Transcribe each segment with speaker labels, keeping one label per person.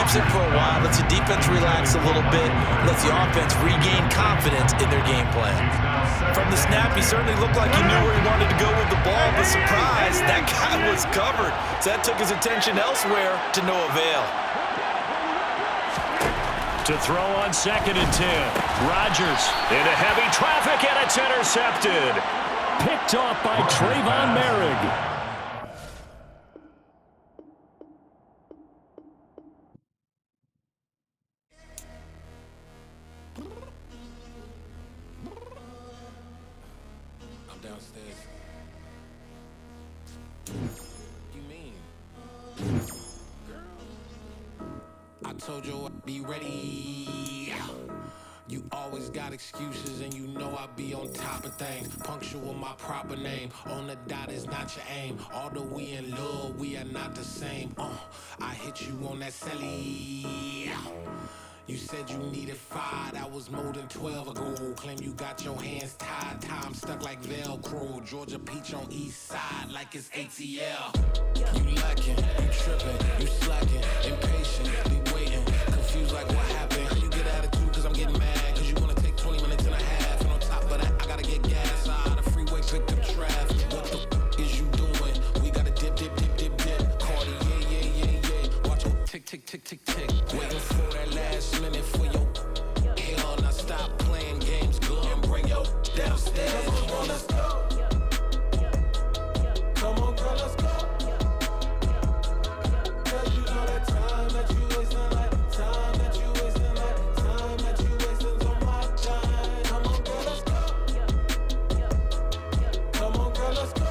Speaker 1: keeps it for a while, lets the defense relax a little bit, lets the offense regain confidence in their game plan. From the snap, he certainly looked like he knew where he wanted to go with the ball, but surprise, that guy was covered. So that took his attention elsewhere to no avail.
Speaker 2: To throw on 2nd and 10. Rodgers into heavy traffic, and it's intercepted. Picked off by Trayvon Merrick.
Speaker 3: Downstairs. You mean? Girl, I told you I'd be ready. You always got excuses and you know I be on top of things. Punctual my proper name. On the dot is not your aim. Although we in love, we are not the same. I hit you on that celly. You said you needed 5, that was more than 12 ago. Claim you got your hands tied, time stuck like Velcro. Georgia Peach on east side like it's ATL. You lacking, you tripping, you slacking, impatient, be waiting, confused like what happened. How you get attitude cause I'm getting mad, cause you wanna take 20 minutes and a half. And on top of that, I gotta get gas out of the freeway, picked up traffic. What the is you doing? We gotta dip. Cardi, yeah. Watch your tick. Waiting for that last minute for your hell. Now stop playing games, go and bring your downstairs. Come on, let's go. Come on, girl, let's go. Cause you know that time that you wasting, like time that you wasting, like time that you wasting's on my time. Come on, girl, let's go. Come on, girl, let's go.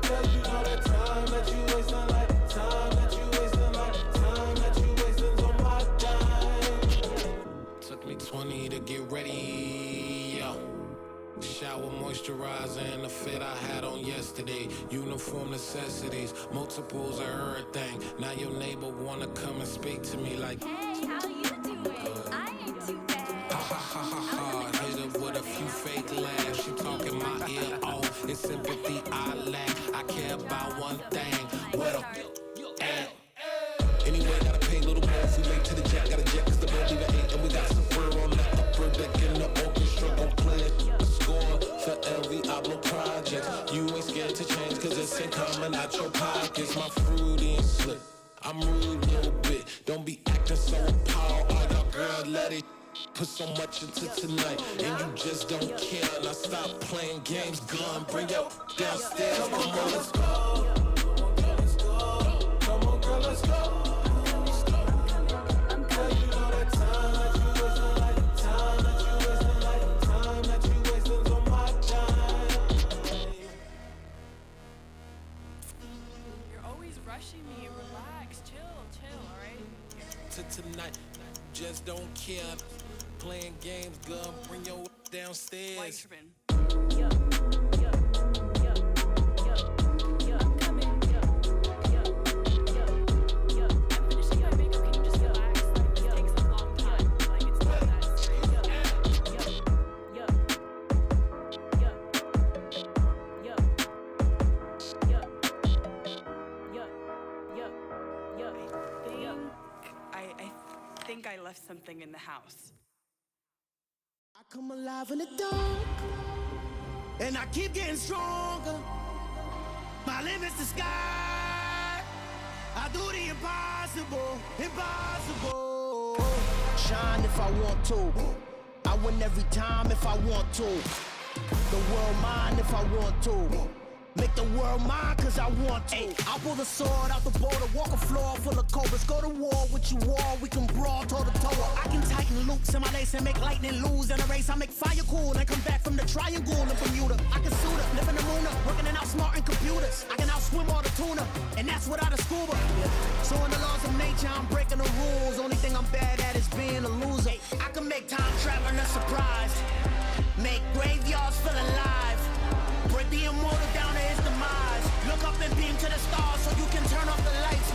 Speaker 3: Cause you know that time that you wasting, like time that you wasting, like time that you wasting's on my time. Took me 20 to get ready, yo. Shower moisturizer and the fit I had on yesterday. Uniform necessities, multiples of everything. Now your neighbor wanna come and speak to me like,
Speaker 4: hey, how you doing? I ain't too bad.
Speaker 3: ha. Hit her with a few fake laughs. She talking my ear off. It's sympathy I lack. I care about one thing. What up? Anyway, gotta pay a little more if we late to the jet. Gotta jet cause the boat leave at 8. And we got some fur on the upper deck in the orchestra. Gon' play it. Score for every Ablo project. You ain't scared to change cause it's in common out your pockets. My fruity and slick. I'm rude a little bit. Don't be acting so appalled. All y'all girls let it put so much into tonight. And you just don't care. Now stop playing games. Gun, bring your downstairs. Come on, let's go. Come on, girl, let's go.
Speaker 4: Rushing me, relax, chill, alright?
Speaker 3: To tonight, just don't care. Playing games, girl, bring your downstairs.
Speaker 4: Why you tripping? I'm coming. I'm finishing my makeup, can you just relax? Like, this takes a long time. Like, it's not that serious. I think I left something in the house.
Speaker 5: I come alive in the dark, and I keep getting stronger. My limit's the sky. I do the impossible. Shine if I want to. I win every time if I want to. The world mine if I want to. Make the world mine cause I want to. Ay, I'll pull the sword out the border, walk a floor full of cobras. Go to war with you all, we can brawl toe to toe. I can tighten loops in my lace and make lightning lose in a race. I make fire cool and come back from the triangle in Bermuda. I can suit up, live in the moon up, working and outsmarting computers. I can outswim all the tuna, and that's without a scuba. So in the laws of nature, I'm breaking the rules. Only thing I'm bad at is being a loser. I can make time traveling a surprise, make graveyards feel alive. Break the immortal down to his demise. Look up and beam to the stars so you can turn off the lights.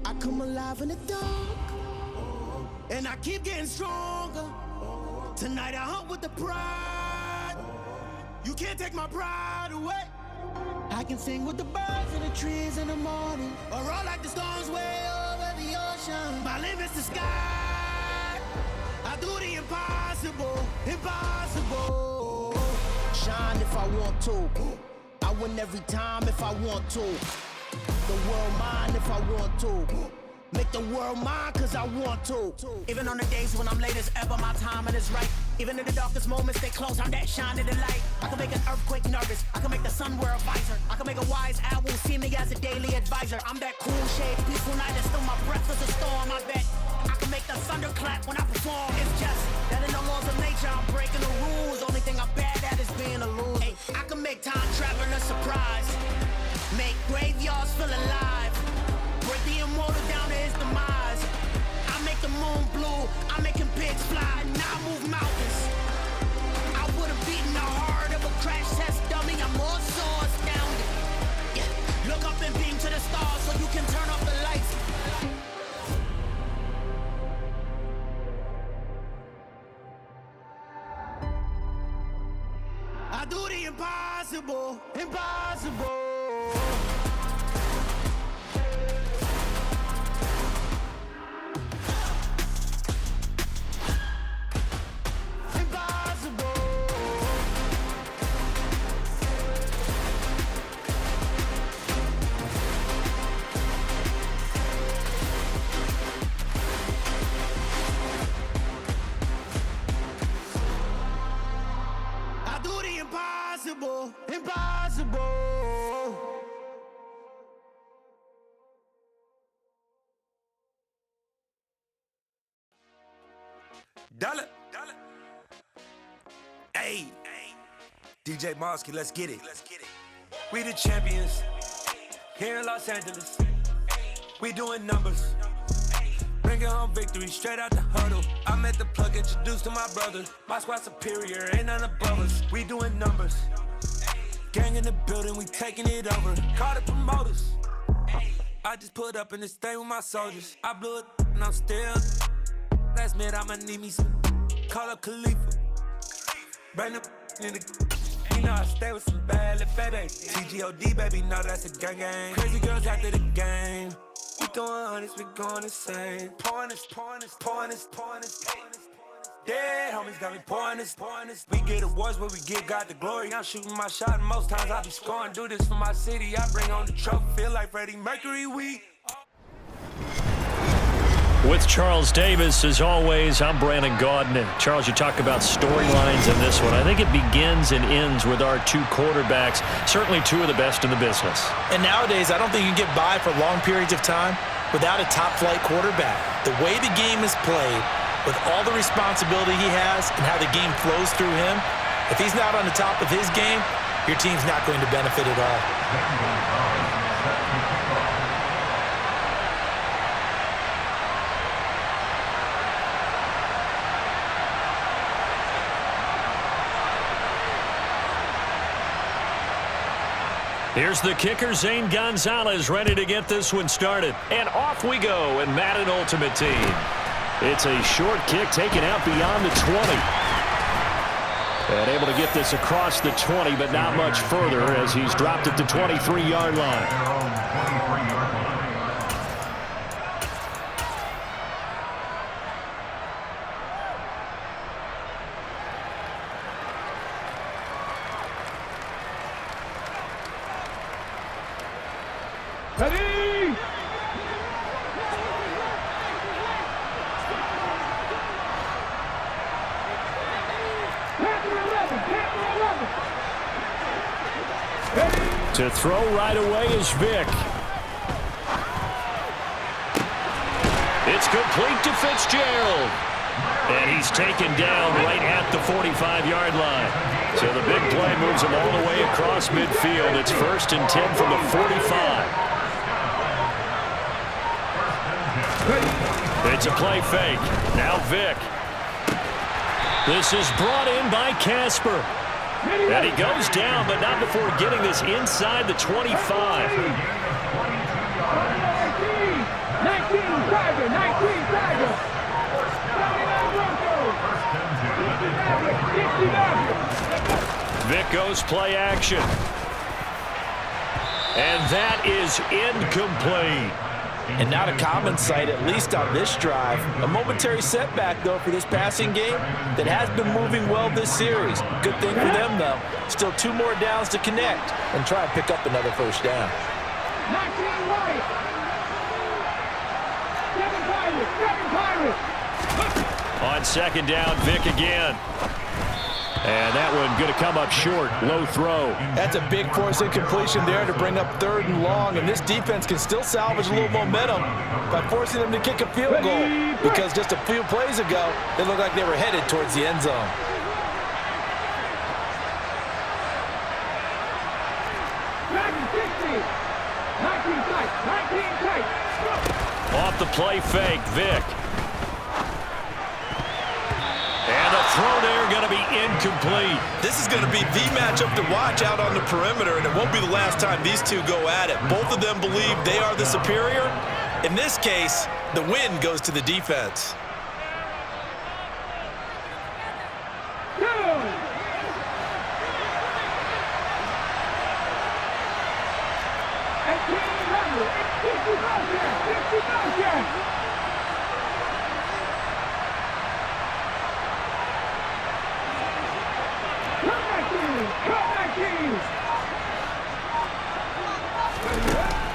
Speaker 5: I come alive in the dark, and I keep getting stronger. Tonight I hunt with the pride. You can't take my pride away. I can sing with the birds and the trees in the morning, or roll like the storms way over the ocean. My limit's the sky. I do the impossible, impossible. Shine if I want to. I win every time if I want to. The world mine if I want to. Make the world mine cause I want to. Even on the days when I'm late as ever, my timing is right. Even in the darkest moments, stay close, I'm that shining the light. I can make an earthquake nervous, I can make the sun wear a visor. I can make a wise owl see me as a daily advisor. I'm that cool shade, peaceful night, and still my breath is a storm, I bet. I can make the thunder clap when I perform. It's just that in the laws of nature, I'm breaking the rules. Only thing I'm bad at is being a loser. Hey, I can make time travel a surprise. Make graveyards feel alive. Break the immortal down to his demise. I make the moon blue, I'm making pigs fly, now I move mountains. I would've beaten the heart of a crash test dummy, I'm more so astounded. Yeah. Look up and beam to the stars so you can turn off the lights. I do the impossible, impossible. Impossible, impossible.
Speaker 6: Dollar. Hey, DJ Mosky, let's get it. We the champions here in Los Angeles. We doing numbers. Bringing home victory straight out the huddle. I'm at the plug, introduced to my brother. My squad superior, ain't none above us. We doing numbers. Gang in the building, we taking it over. Call the promoters. I just put up in this thing with my soldiers. I blew it and I'm still. Last minute I'ma need me some. Call up Khalifa. Bring them in the. You know I stay with some bad little baby. TGOD baby, know that's a gang gang. Crazy girls after the game. We throwing hundreds, we going insane. Pouring this. Dead homies got me pouring this. We get awards where we give God the glory. I'm shooting my shot and most times I be scoring. Do this for my city, I bring on the trophy. Feel like Freddie Mercury, we.
Speaker 2: With Charles Davis, as always, I'm Brandon Gaudin. And Charles, you talk about storylines in this one. I think it begins and ends with our two quarterbacks, certainly two of the best in the business.
Speaker 1: And nowadays, I don't think you can get by for long periods of time without a top-flight quarterback. The way the game is played, with all the responsibility he has and how the game flows through him, if he's not on the top of his game, your team's not going to benefit at all.
Speaker 2: Here's the kicker, Zane Gonzalez, ready to get this one started. And off we go in Madden Ultimate Team. It's a short kick taken out beyond the 20. And able to get this across the 20, but not much further as he's dropped at the 23-yard line.
Speaker 7: Ready!
Speaker 2: To throw right away is Vick. It's complete to Fitzgerald. And he's taken down right at the 45-yard line. So the big play moves him all the way across midfield. It's 1st and 10 from the 45. It's a play fake. Now Vick. This is brought in by Casper. And he goes down, but not before getting this inside the 25.
Speaker 7: 19, Tiger.
Speaker 2: Vick goes play action. And that is incomplete.
Speaker 1: And not a common sight, at least on this drive. A momentary setback, though, for this passing game that has been moving well this series. Good thing for them, though. Still 2 more downs to connect and try and pick up another first down.
Speaker 7: 19 right. 7 Pirates.
Speaker 2: On second down, Vick again. And that one going to come up short. Low throw.
Speaker 1: That's a big force incompletion there to bring up 3rd and long. And this defense can still salvage a little momentum by forcing them to kick a field goal. Because just a few plays ago, they looked like they were headed towards the end zone.
Speaker 2: Off the play fake, Vick. And the throw there going to be incomplete.
Speaker 1: This is going to be the matchup to watch out on the perimeter, and it won't be the last time these two go at it. Both of them believe they are the superior. In this case, the win goes to the defense.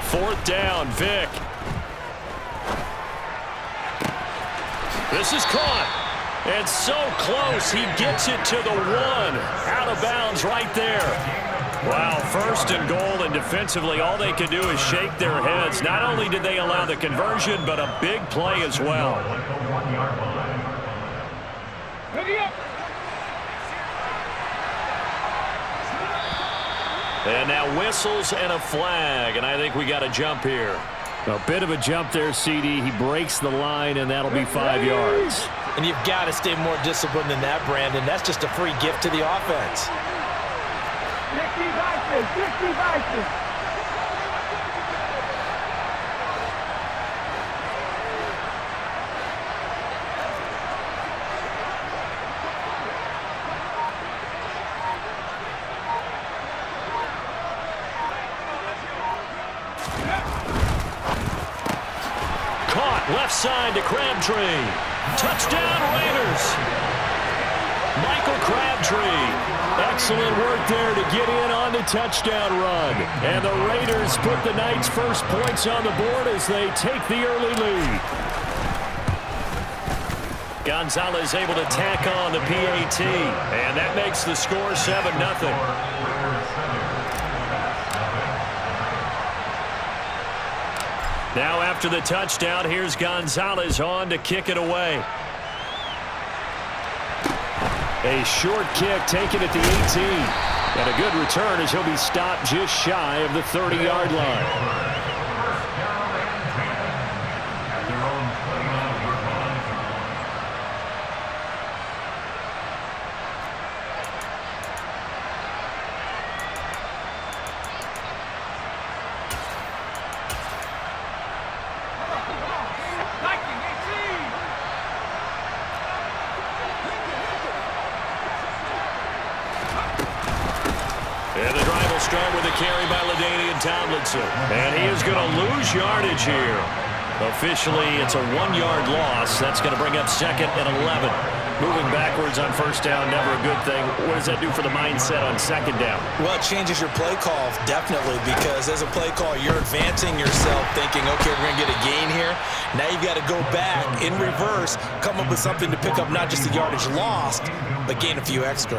Speaker 2: Fourth down, Vick. This is caught. And so close, he gets it to the 1. Out of bounds right there. Wow, 1st and goal, and defensively, all they can do is shake their heads. Not only did they allow the conversion, but a big play as well. And now whistles and a flag, and I think we got a jump here. A bit of a jump there, CD. He breaks the line, and that'll be 5 yards.
Speaker 1: And you've got to stay more disciplined than that, Brandon. That's just a free gift to the offense.
Speaker 7: 60
Speaker 2: Left side to Crabtree. Touchdown, Raiders. Michael Crabtree. Excellent work there to get in on the touchdown run. And the Raiders put the Knights' first points on the board as they take the early lead. Gonzalez able to tack on the PAT. And that makes the score 7-0. Now after the touchdown, here's Gonzalez on to kick it away. A short kick taken at the 18. And a good return as he'll be stopped just shy of the 30-yard line. Start with a carry by LaDainian Tomlinson. And he is going to lose yardage here. Officially, it's a 1-yard loss. That's going to bring up 2nd and 11. Moving backwards on first down, never a good thing. What does that do for the mindset on second down?
Speaker 1: Well, it changes your play call, definitely, because as a play call, you're advancing yourself thinking, okay, we're going to get a gain here. Now you've got to go back in reverse, come up with something to pick up not just the yardage lost, but gain a few extra.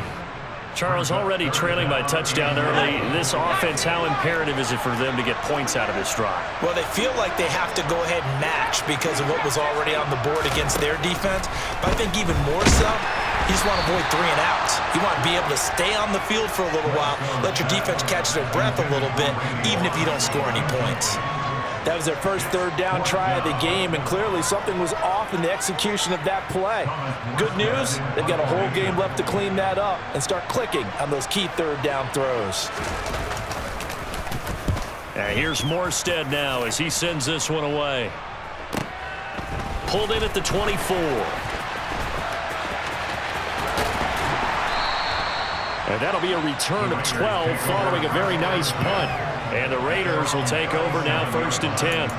Speaker 2: Charles, already trailing by touchdown early. This offense, how imperative is it for them to get points out of this drive?
Speaker 1: Well, they feel like they have to go ahead and match because of what was already on the board against their defense. But I think even more so, you just want to avoid 3 and outs. You want to be able to stay on the field for a little while, let your defense catch their breath a little bit, even if you don't score any points. That was their first 3rd down try of the game, and clearly something was off in the execution of that play. Good news, they've got a whole game left to clean that up and start clicking on those key 3rd down throws.
Speaker 2: And here's Morstead now as he sends this one away. Pulled in at the 24. And that'll be a return of 12 following a very nice punt. And the Raiders will take over now, 1st and 10.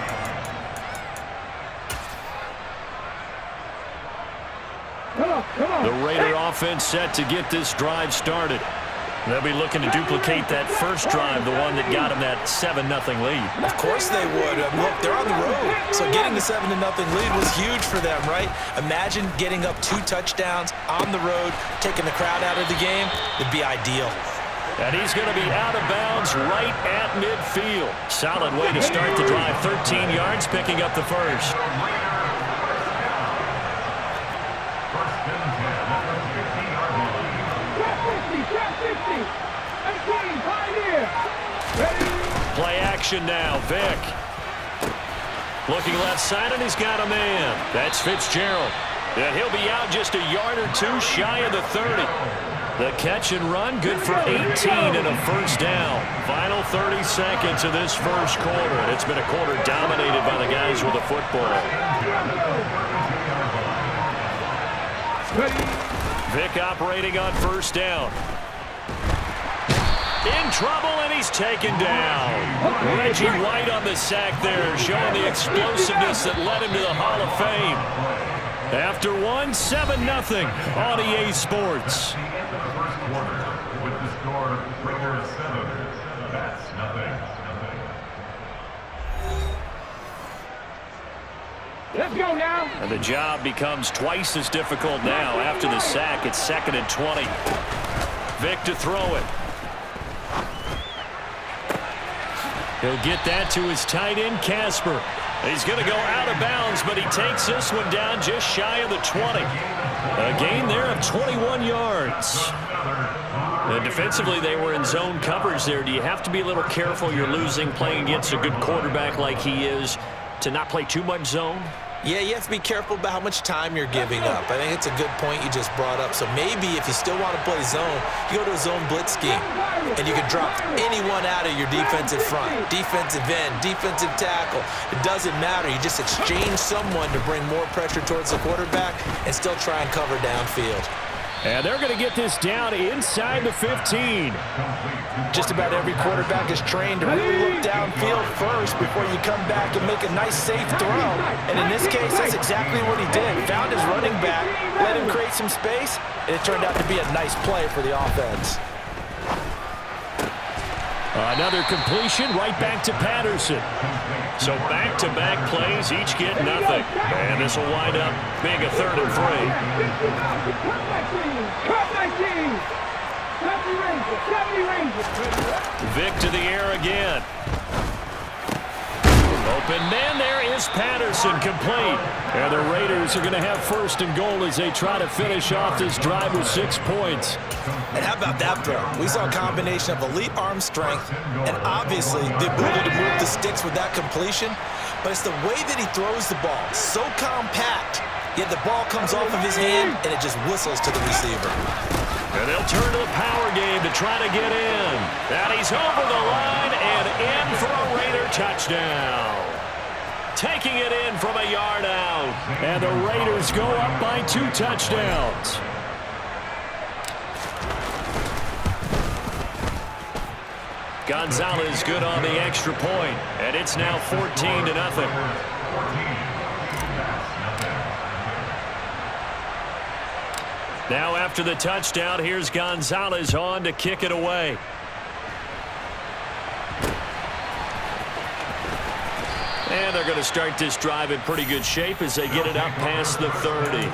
Speaker 2: The Raider offense set to get this drive started. They'll be looking to duplicate that first drive, the one that got them that 7-0 lead.
Speaker 1: Of course they would. Look, they're on the road, so getting the 7-0 lead was huge for them, right? Imagine getting up 2 touchdowns on the road, taking the crowd out of the game. It'd be ideal.
Speaker 2: And he's going to be out of bounds right at midfield. Solid way to start the drive. 13 yards, picking up the first. Play action now. Vick. Looking left side, and he's got a man. That's Fitzgerald. And he'll be out just a yard or 2 shy of the 30. The catch and run, good for 18 and a first down. Final 30 seconds of this first quarter. And it's been a quarter dominated by the guys with the football. Vick operating on first down. In trouble, and he's taken down. Reggie White on the sack there, showing the explosiveness that led him to the Hall of Fame. After 7-0 on EA Sports.
Speaker 7: Let's go now.
Speaker 2: And the job becomes twice as difficult now. After the sack, it's 2nd and 20. Vick to throw it. He'll get that to his tight end, Casper. He's going to go out of bounds, but he takes this one down just shy of the 20. A gain there of 21 yards. And defensively, they were in zone coverage there. Do you have to be a little careful? You're losing, playing against a good quarterback like he is, to not play too much zone?
Speaker 1: Yeah, you have to be careful about how much time you're giving up. I think it's a good point you just brought up. So maybe if you still want to play zone, you go to a zone blitz scheme, and you can drop anyone out of your defensive front, defensive end, defensive tackle. It doesn't matter. You just exchange someone to bring more pressure towards the quarterback and still try and cover downfield.
Speaker 2: And they're going to get this down inside the 15.
Speaker 1: Just about every quarterback is trained to really look downfield first before you come back and make a nice, safe throw. And in this case, that's exactly what he did. Found his running back, let him create some space, and it turned out to be a nice play for the offense.
Speaker 2: Another completion right back to Patterson. So back-to-back plays, each get nothing. And this will wind up being a 3rd and 3. Vick to the air again. Open man, there is Patterson, complete. And the Raiders are going to have 1st and goal as they try to finish off this drive with 6 points.
Speaker 1: And how about that throw? We saw a combination of elite arm strength and obviously the ability to move the sticks with that completion. But it's the way that he throws the ball. So compact, yet the ball comes off of his hand and it just whistles to the receiver.
Speaker 2: And they'll turn to the power game to try to get in. And he's over the line and in for a Raider touchdown. Taking it in from a yard out. And the Raiders go up by 2 touchdowns. Gonzalez good on the extra point, and it's now 14-0. Now after the touchdown, here's Gonzalez on to kick it away. And they're going to start this drive in pretty good shape as they get it up past the 30.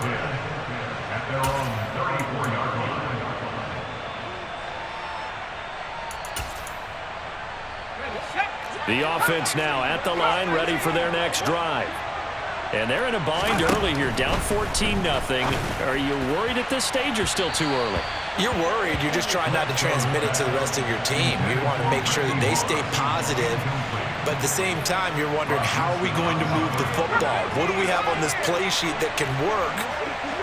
Speaker 2: The offense now at the line, ready for their next drive. And they're in a bind early here, down 14-0. Are you worried at this stage or still too early?
Speaker 1: You're worried. You're just trying not to transmit it to the rest of your team. You want to make sure that they stay positive. But at the same time, you're wondering, how are we going to move the football? What do we have on this play sheet that can work?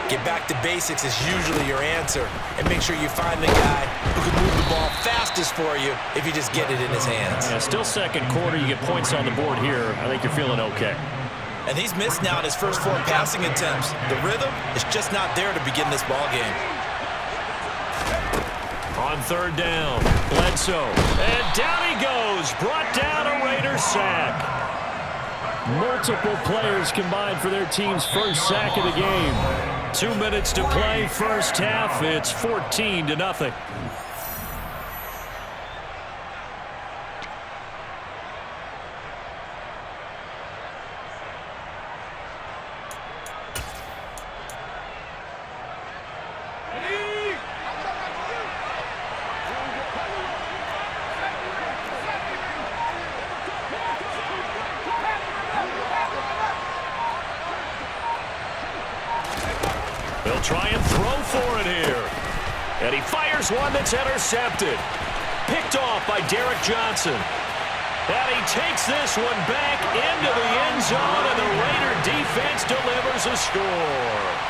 Speaker 1: Get back to basics is usually your answer. And make sure you find the guy who can move the ball fastest for you if you just get it in his hands.
Speaker 2: Yeah, still second quarter. You get points on the board here. I think you're feeling okay.
Speaker 1: And he's missed now in his first 4 passing attempts. The rhythm is just not there to begin this ball game.
Speaker 2: On third down, Bledsoe. And down he goes. Brought down a Raiders sack. Multiple players combined for their team's first sack of the game. 2 minutes to play, first half. It's 14-0. They'll try and throw for it here. And he fires one that's intercepted. Picked off by Derek Johnson. And he takes this one back into the end zone, and the Raider defense delivers a score.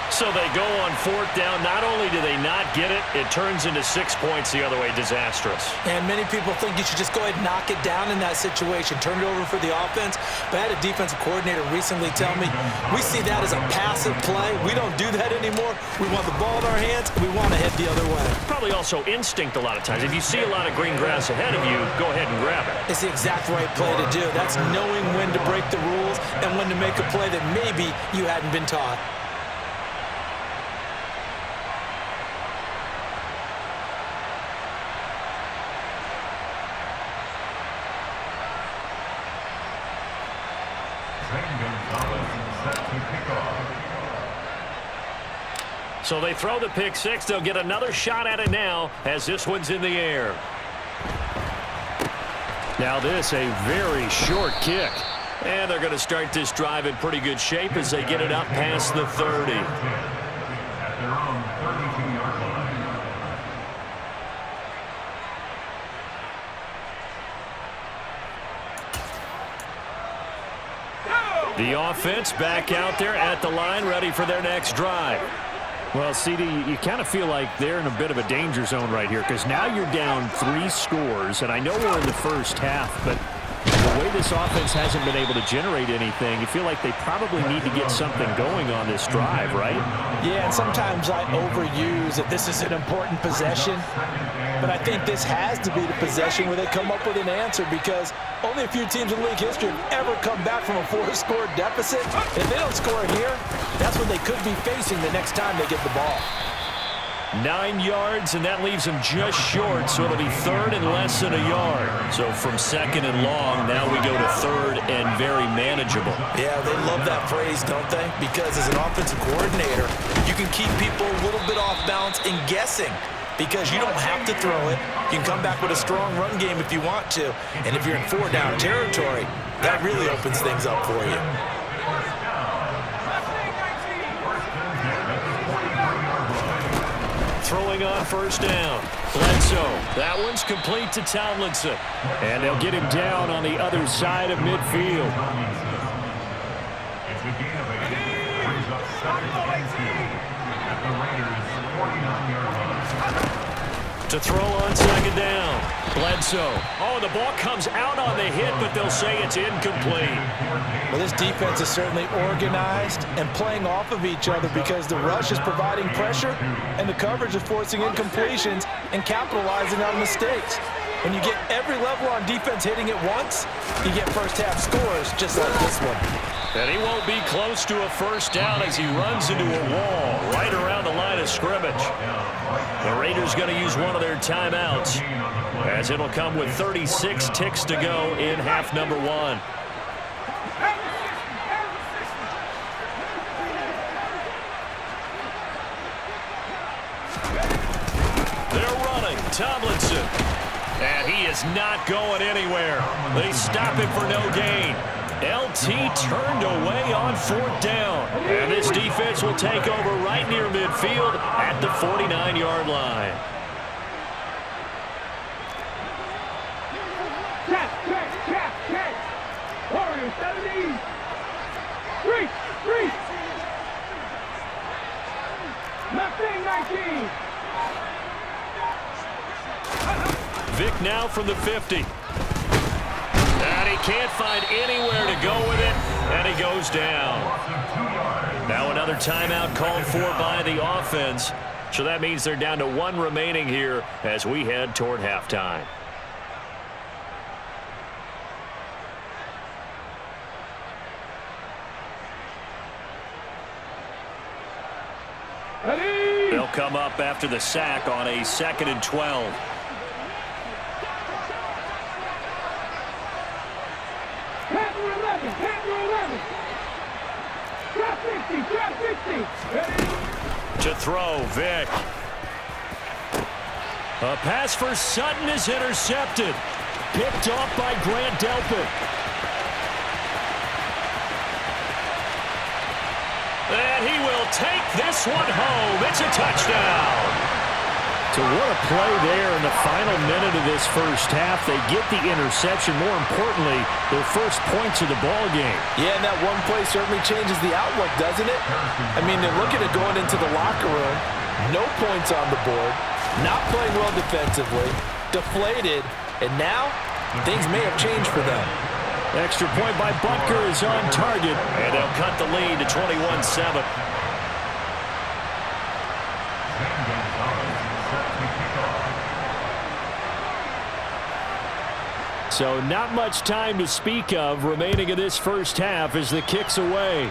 Speaker 2: So they go on fourth down. Not only do they not get it, it turns into 6 points the other way. Disastrous.
Speaker 1: And many people think you should just go ahead and knock it down in that situation. Turn it over for the offense. But I had a defensive coordinator recently tell me, we see that as a passive play. We don't do that anymore. We want the ball in our hands. We want to head the other way.
Speaker 2: Probably also instinct a lot of times. If you see a lot of green grass ahead of you, go ahead and grab it.
Speaker 1: It's the exact right play to do. That's knowing when to break the rules and when to make a play that maybe you hadn't been taught.
Speaker 2: So they throw the pick six. They'll get another shot at it now as this one's in the air. Now this, a very short kick. And they're going to start this drive in pretty good shape as they get it up past the 30. The offense back out there at the line, ready for their next drive. Well, CD, you kind of feel like they're in a bit of a danger zone right here because now you're down 3 scores, and I know we're in the first half, but the way this offense hasn't been able to generate anything, you feel like they probably need to get something going on this drive, right?
Speaker 1: Yeah, and sometimes I overuse that this is an important possession, but I think this has to be the possession where they come up with an answer because only a few teams in league history have ever come back from a 4-score deficit. If they don't score here, that's what they could be facing the next time they get the ball.
Speaker 2: 9 yards, and that leaves them just short, so it'll be third and less than a yard. So from second and long, now we go to third and very manageable.
Speaker 1: Yeah, they love that phrase, don't they? Because as an offensive coordinator, you can keep people a little bit off balance and guessing because you don't have to throw it. You can come back with a strong run game if you want to. And if you're in 4-down territory, that really opens things up for you.
Speaker 2: Throwing on first down. Bledsoe. That one's complete to Tomlinson. And they'll get him down on the other side of midfield.
Speaker 8: It's a gain of 8. Brings up 7th and 2 at the Raiders' 49-yard line.
Speaker 2: To throw on second down. Bledsoe. Oh, the ball comes out on the hit, but they'll say it's incomplete.
Speaker 1: Well, this defense is certainly organized and playing off of each other because the rush is providing pressure and the coverage is forcing incompletions and capitalizing on mistakes. When you get every level on defense hitting it once, you get first-half scores just like this one.
Speaker 2: And he won't be close to a first down as he runs into a wall right around the line of scrimmage. The Raiders going to use one of their timeouts as it'll come with 36 ticks to go in half number 1. They're running. Tomlinson. And he is not going anywhere. They stop him for no gain. LT turned away on 4th down. And this defense will take over right near midfield at the 49-yard line.
Speaker 7: Check. Warriors 70. 3. Left wing 19.
Speaker 2: Vic now from the 50. And he can't find anywhere to go with it, and he goes down. Now another timeout called for by the offense So that means they're down to 1 remaining here as we head toward halftime. They'll come up after the sack on a 2nd and 12. To throw, Vick. A pass for Sutton is intercepted. Picked off by Grant Delpit. And he will take this one home. It's a touchdown. So what a play there in the final minute of this first half. They get the interception. More importantly, their first points of the ball game.
Speaker 1: Yeah, and that one play certainly changes the outlook, doesn't it? I mean, they're looking at going into the locker room. No points on the board. Not playing well defensively. Deflated. And now, things may have changed for them.
Speaker 2: Extra point by Butker is on target. And they'll cut the lead to 21-7. So not much time to speak of remaining in this first half as the kick's away.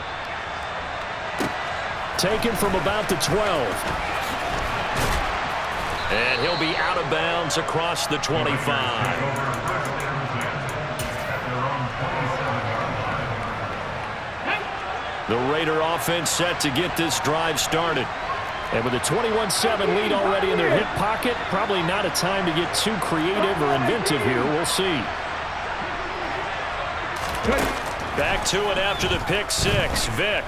Speaker 2: Taken from about the 12. And he'll be out of bounds across the 25. The Raider offense set to get this drive started. And with a 21-7 lead already in their hip pocket, probably not a time to get too creative or inventive here. We'll see. Back to it after the pick six. Vick.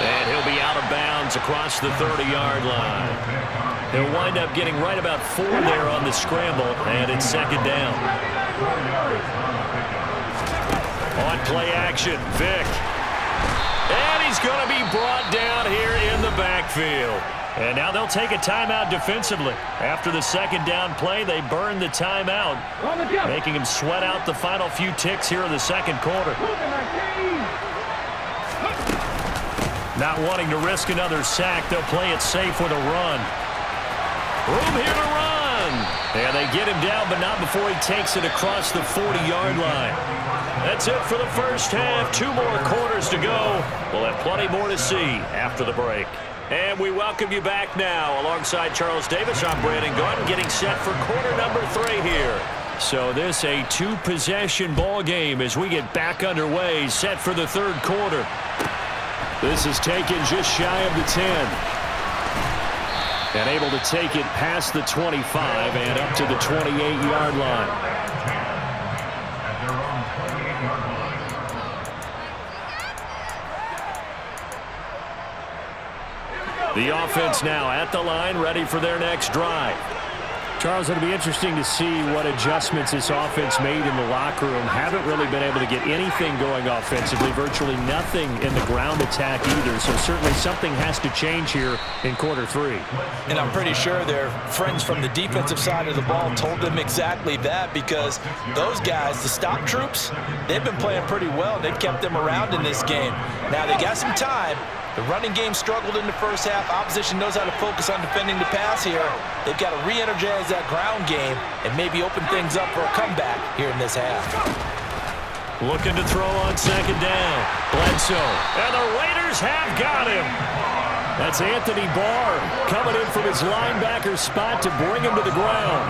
Speaker 2: And he'll be out of bounds across the 30-yard line. He'll wind up getting right about 4 there on the scramble, and it's second down. On play action, Vick. And he's going to be brought down here in the backfield. And now they'll take a timeout defensively. After the second down play, they burn the timeout, making him sweat out the final few ticks here in the second quarter. Not wanting to risk another sack, they'll play it safe with a run. Room here to run. And they get him down, but not before he takes it across the 40-yard line. That's it for the first half. 2 more quarters to go. We'll have plenty more to see after the break. And we welcome you back now. Alongside Charles Davis, I'm Brandon Gordon, getting set for quarter number 3 here. So this a 2-possession ball game as we get back underway, set for the third quarter. This is taken just shy of the 10. And able to take it past the 25 and up to the 28-yard line. The offense now at the line, ready for their next drive. Charles, it'll be interesting to see what adjustments this offense made in the locker room. Haven't really been able to get anything going offensively, virtually nothing in the ground attack either. So certainly something has to change here in quarter 3.
Speaker 1: And I'm pretty sure their friends from the defensive side of the ball told them exactly that, because those guys, the stop troops, they've been playing pretty well. They've kept them around in this game. Now they got some time. The running game struggled in the first half. Opposition knows how to focus on defending the pass here. They've got to re-energize that ground game and maybe open things up for a comeback here in this half.
Speaker 2: Looking to throw on second down. Bledsoe. And the Raiders have got him. That's Anthony Barr coming in from his linebacker spot to bring him to the ground.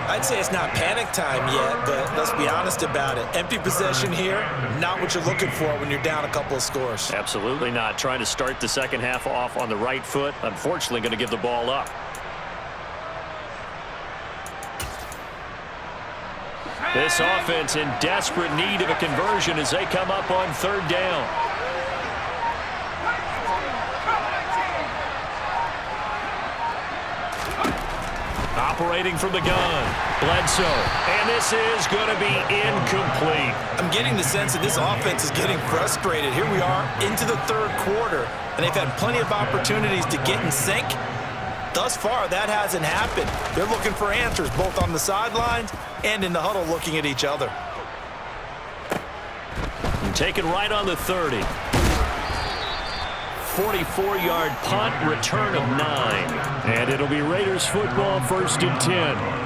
Speaker 1: I'd say it's not panic time yet, but let's be honest about it. Empty possession here, not what you're looking for when you're down a couple of scores.
Speaker 2: Absolutely not. Trying to start the second half off on the right foot. Unfortunately, going to give the ball up. This offense in desperate need of a conversion as they come up on third down. Operating from the gun, Bledsoe, and this is going to be incomplete.
Speaker 1: I'm getting the sense that this offense is getting frustrated. Here we are into the third quarter, and they've had plenty of opportunities to get in sync. Thus far, that hasn't happened. They're looking for answers both on the sidelines and in the huddle looking at each other.
Speaker 2: And taken right on the 30. 44-yard punt, return of 9. And it'll be Raiders football, 1st and 10.